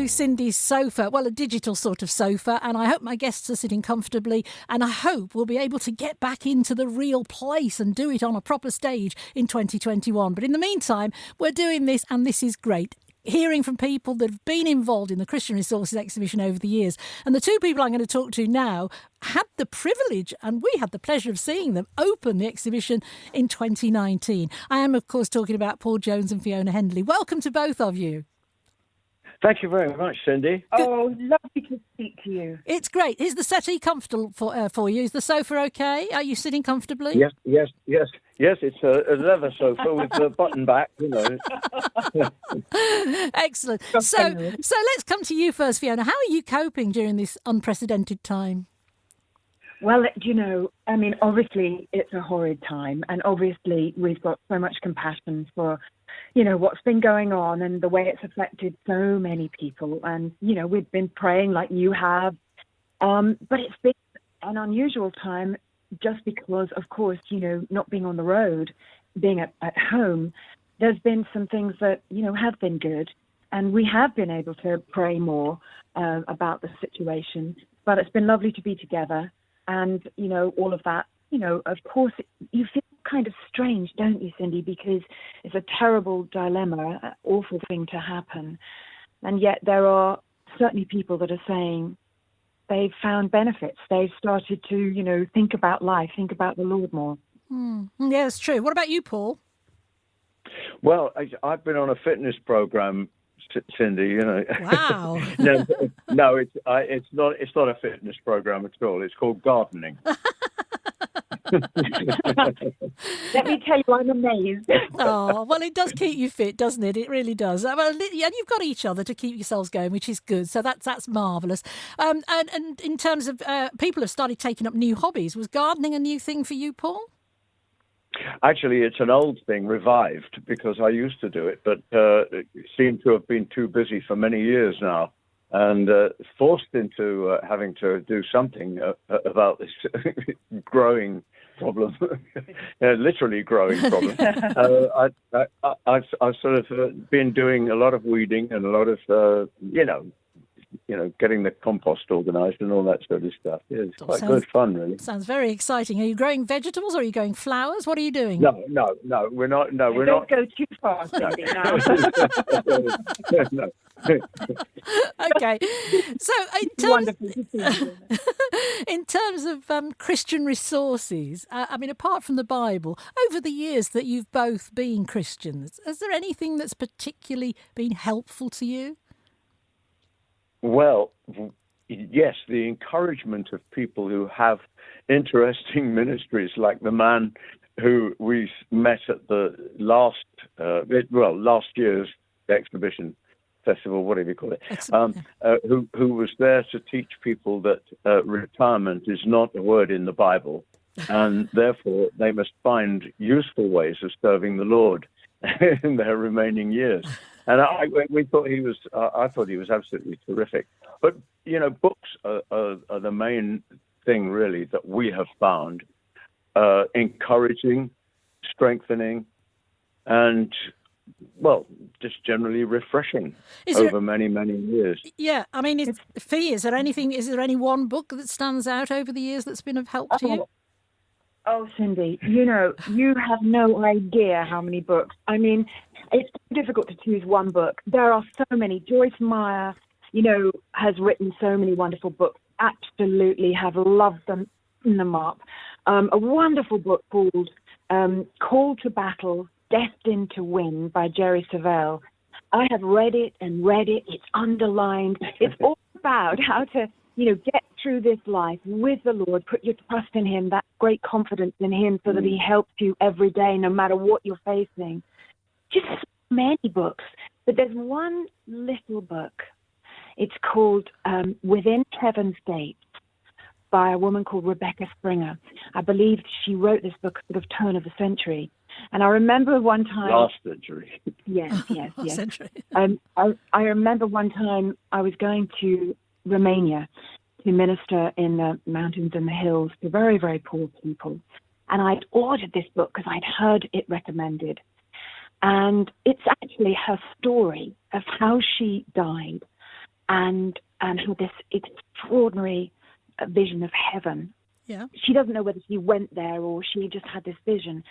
to Cindy's sofa, well, a digital sort of sofa, and I hope my guests are sitting comfortably, and I hope we'll be able to get back into the real place and do it on a proper stage in 2021. But in the meantime, we're doing this, and this is great. Hearing from people that have been involved in the Christian Resources exhibition over the years. And the two people I'm going to talk to now had the privilege, and we had the pleasure of seeing them open the exhibition in 2019. I am, of course, talking about Paul Jones and Fiona Hendley. Welcome to both of you. Thank you very much, Cindy. Oh, lovely to speak to you. It's great. Is the settee comfortable for you? Is the sofa okay? Are you sitting comfortably? Yes. It's a leather sofa with a button back, you know. Excellent. So let's come to you first, Fiona. How are you coping during this unprecedented time? Well, obviously it's a horrid time, and obviously we've got so much compassion for, what's been going on and the way it's affected so many people. And, we've been praying like you have, but it's been an unusual time just because, of course, not being on the road, being at home, there's been some things that, have been good. And we have been able to pray more about the situation. But it's been lovely to be together. And, all of that, of course, you feel kind of strange, don't you, Cindy? Because it's a terrible dilemma, an awful thing to happen. And yet there are certainly people that are saying they've found benefits. They've started to, think about life, think about the Lord more. Yeah, it's true. What about you, Paul? Well, I've been on a fitness program, Cindy. Wow. No, it's not a fitness program at all. It's called gardening. Let me tell you, I'm amazed. Oh, well, it does keep you fit, doesn't it? It really does. Well, and you've got each other to keep yourselves going, which is good. So that's marvellous. And in terms of people have started taking up new hobbies, was gardening a new thing for you, Paul? Actually, it's an old thing revived because I used to do it, but it seemed to have been too busy for many years now, and forced into having to do something about this growing problem, literally growing problem. I've sort of been doing a lot of weeding and a lot of, getting the compost organised and all that sort of stuff. Yeah, it's quite good fun, really. Sounds very exciting. Are you growing vegetables or are you growing flowers? What are you doing? No, we're not. No, we're not. Don't go too far, Cindy. No. Okay. So in terms of Christian resources, apart from the Bible, over the years that you've both been Christians, is there anything that's particularly been helpful to you? Well, yes, the encouragement of people who have interesting ministries, like the man who we met at the last year's exhibition festival, whatever you call it, who was there to teach people that retirement is not a word in the Bible, and therefore they must find useful ways of serving the Lord in their remaining years. And I thought he was absolutely terrific. But books are the main thing really that we have found encouraging, strengthening, and just generally refreshing over many, many years. Yeah, Fee, is there any one book that stands out over the years that's been of help to you? Oh, Cindy, you have no idea how many books. It's difficult to choose one book. There are so many. Joyce Meyer, has written so many wonderful books. Absolutely have loved them up. A wonderful book called Call to Battle, Destined to Win by Jerry Savelle. I have read it. It's underlined. It's all about how to, get through this life with the Lord, put your trust in him, that great confidence in him so that he helps you every day, no matter what you're facing. Just so many books. But there's one little book. It's called Within Heaven's Gates by a woman called Rebecca Springer. I believe she wrote this book sort of turn of the century. And I remember one time... Last century. Yes. Century. I remember one time I was going to Romania to minister in the mountains and the hills to very, very poor people. And I'd ordered this book because I'd heard it recommended. And it's actually her story of how she died and had this extraordinary vision of heaven. Yeah. She doesn't know whether she went there or she just had this vision.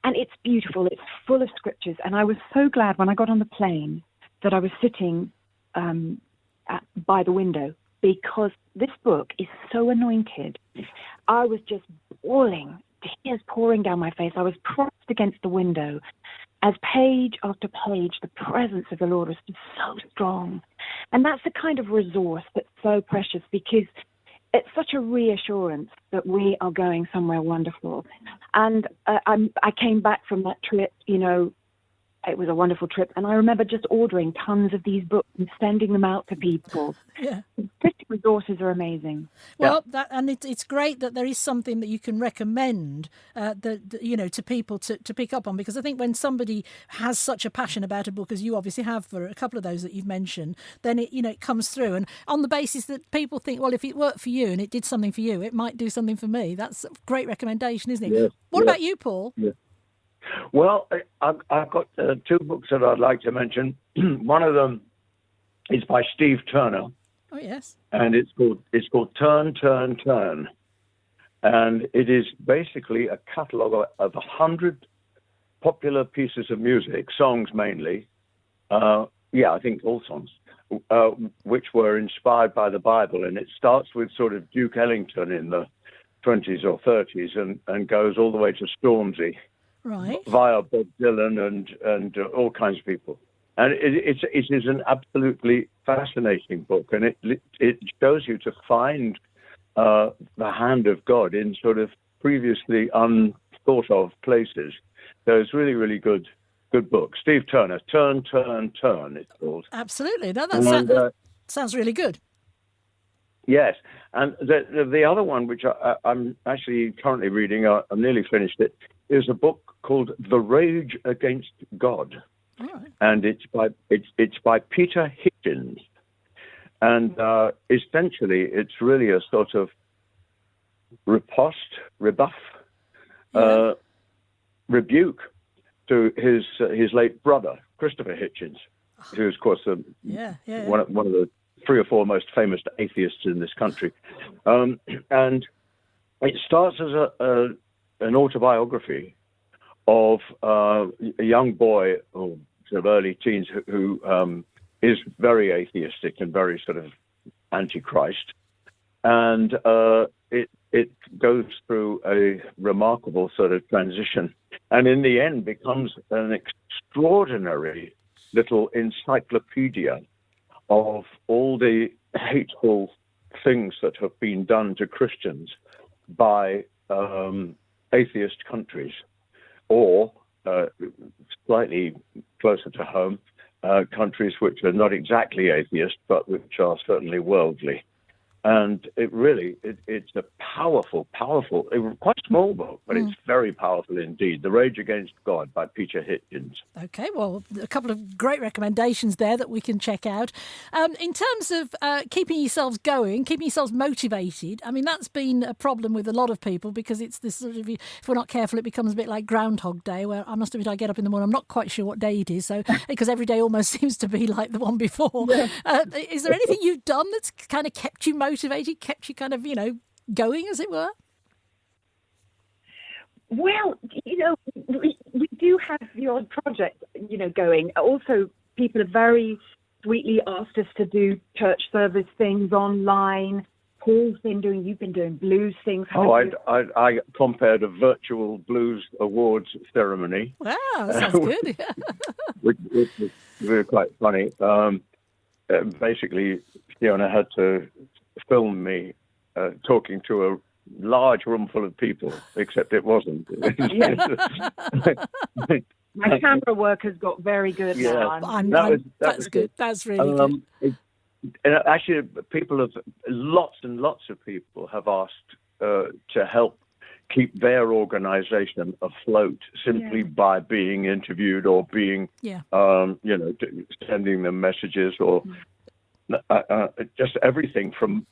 And it's beautiful. It's full of scriptures. And I was so glad when I got on the plane that I was sitting by the window, because this book is so anointed. I was just bawling, tears pouring down my face. I was propped against the window as page after page, the presence of the Lord was just so strong. And that's the kind of resource that's so precious, because it's such a reassurance that we are going somewhere wonderful. And I came back from that trip, it was a wonderful trip. And I remember just ordering tons of these books and sending them out to people. Yeah. Christian resources are amazing. Well, it's great that there is something that you can recommend, to people to pick up on, because I think when somebody has such a passion about a book, as you obviously have for a couple of those that you've mentioned, then it comes through, and on the basis that people think, well, if it worked for you and it did something for you, it might do something for me. That's a great recommendation, isn't it? Yes, what about you, Paul? Yes. Well, I've got two books that I'd like to mention. One of them is by Steve Turner. Oh, yes. And it's called Turn, Turn, Turn. And it is basically a catalogue of 100 popular pieces of music, songs mainly. I think all songs, which were inspired by the Bible. And it starts with sort of Duke Ellington in the 20s or 30s and goes all the way to Stormzy. Right. Via Bob Dylan and all kinds of people. And it is an absolutely fascinating book, and it shows you to find the hand of God in sort of previously unthought of places. So it's really, really good book. Steve Turner, Turn, Turn, Turn, it's called. Absolutely. That sounds really good. Yes. And the other one, which I'm actually currently reading, I'm nearly finished it, is a book called The Rage Against God. All right. And it's by Peter Hitchens. And essentially, it's really a sort of rebuff, rebuke to his late brother, Christopher Hitchens, who is, of course, one of the 3 or 4 most famous atheists in this country. And it starts as an autobiography of a young boy, or sort of early teens, who is very atheistic and very sort of anti-Christ. And it goes through a remarkable sort of transition, and in the end becomes an extraordinary little encyclopedia of all the hateful things that have been done to Christians by atheist countries, or slightly closer to home, countries which are not exactly atheist, but which are certainly worldly. And it's a powerful, quite small book, but it's very powerful indeed. The Rage Against God by Peter Hitchens. Okay, well, a couple of great recommendations there that we can check out. In terms of keeping yourselves going, keeping yourselves motivated, I mean, that's been a problem with a lot of people, because it's this sort of, if we're not careful, it becomes a bit like Groundhog Day, where I must admit I get up in the morning, I'm not quite sure what day it is, so because every day almost seems to be like the one before. Yeah. Is there anything you've done that's kind of kept you motivated, kept you kind of, going, as it were? Well, we do have the odd project, going. Also, people have very sweetly asked us to do church service things online. You've been doing blues things. I compared a virtual blues awards ceremony. Wow, that sounds good. which was really quite funny. Basically, Fiona had to film me talking to a large room full of people, except it wasn't. My camera work has got very good now. That's good. That's really good. Actually, lots and lots of people have asked to help keep their organization afloat simply by being interviewed or being, sending them messages or just everything from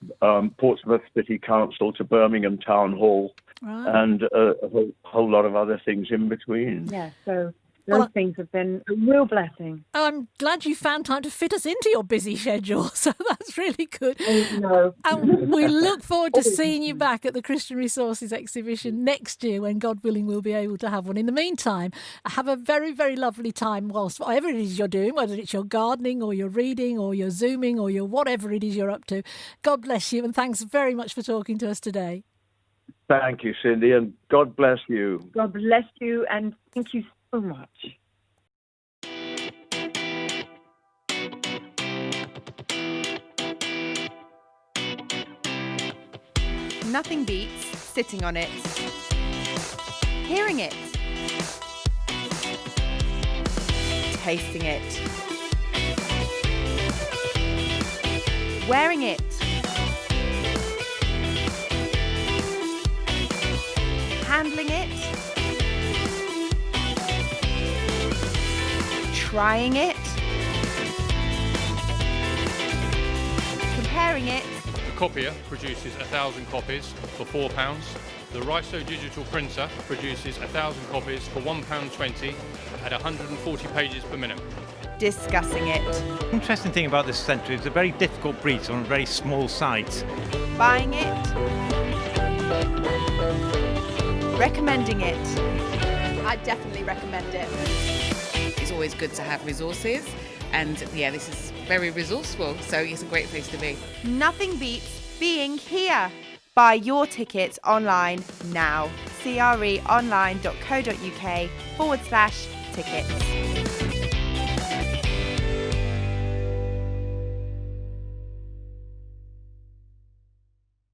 Portsmouth City Council to Birmingham Town Hall and a whole lot of other things in between. Yeah, so Those Well, things have been a real blessing. I'm glad you found time to fit us into your busy schedule, so that's really good. No. And we look forward to seeing you back at the Christian Resources exhibition next year when, God willing, we'll be able to have one. In the meantime, have a very, very lovely time whilst whatever it is you're doing, whether it's your gardening or your reading or your Zooming or your whatever it is you're up to. God bless you, and thanks very much for talking to us today. Thank you, Cindy, and God bless you. God bless you, and thank you so much. Nothing beats sitting on it, hearing it, tasting it, wearing it, handling it, trying it, comparing it. The copier produces 1,000 copies for £4. The Riso digital printer produces 1,000 copies for £1.20 at 140 pages per minute. Discussing it, The interesting thing about this centre is it's a very difficult breed, so on a very small site. buying it, recommending it. I definitely recommend it. It's always good to have resources, and yeah, this is very resourceful, so it's a great place to be. Nothing beats being here. Buy your tickets online now. creonline.co.uk/tickets.